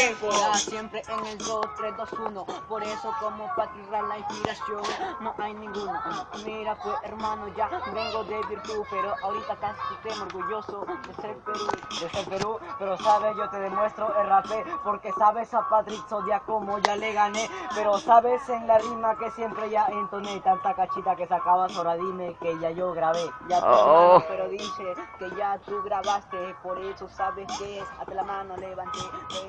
¡Tiempo! Ya siempre en el 2, 3, 2, 1. Por eso como para tirar la inspiración no hay ninguno. Mira pues hermano, ya vengo de virtud, pero ahorita casi estoy orgulloso de ser Perú. De ser Perú, pero sabes, yo te demuestro el rapé, porque sabes a Patrick Zodiac como ya le gané, pero sabes en la rima que siempre ya entoné, tanta cachita que sacabas, ahora dime que ya yo grabé. Ya tu hermano, pero dice que ya tú grabaste, por eso sabes que es, hasta la mano levanté.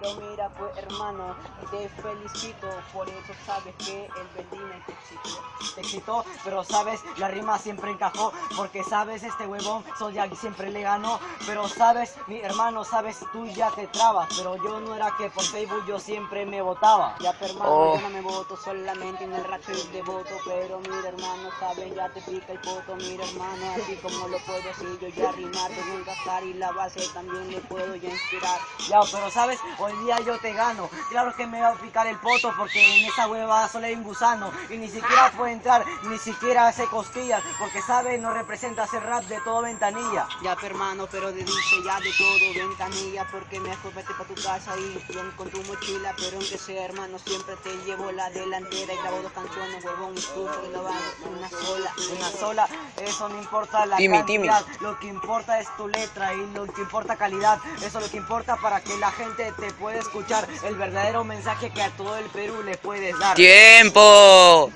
Pero mira pues hermano, te felicito, por eso sabes que el Beldina te excitó. Te excitó, pero sabes, la rima siempre encajó, porque sabes, este huevón Zodiac siempre le ganó, pero sabes, mi hermano, sabes, tú ya te trabas, pero yo no era que por Facebook yo siempre me votaba. Ya pero hermano, yo no me voto solamente en el rap soy devoto, pero mira hermano, sabes, ya te pica el poto, mira hermano, así como lo puedo decir, yo ya rimar con un gastar y la base también le puedo ya inspirar. Ya, pero sabes, hoy día yo te gano, claro que me va a picar el poto, porque en esa hueva solo hay un gusano, y ni siquiera puede entrar, ni siquiera hace costillas, porque sabes, no representa hacer rap de todo ventanilla. Ya hermano, pero te dice ya de todo ventanilla, porque mejor vete pa' tu casa y con tu mochila, pero aunque sea hermano, siempre te llevo la delantera y grabo 2 canciones, huevón, y tú porque lo hago una sola. Una sola, eso no importa la cantidad, lo que importa es tu letra y lo que importa calidad, eso es lo que importa para que la gente te pueda escuchar, el verdadero mensaje que a todo el Perú le puedes dar. ¡Tiempo!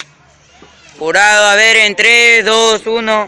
Jurado, a ver, en 3, 2, 1.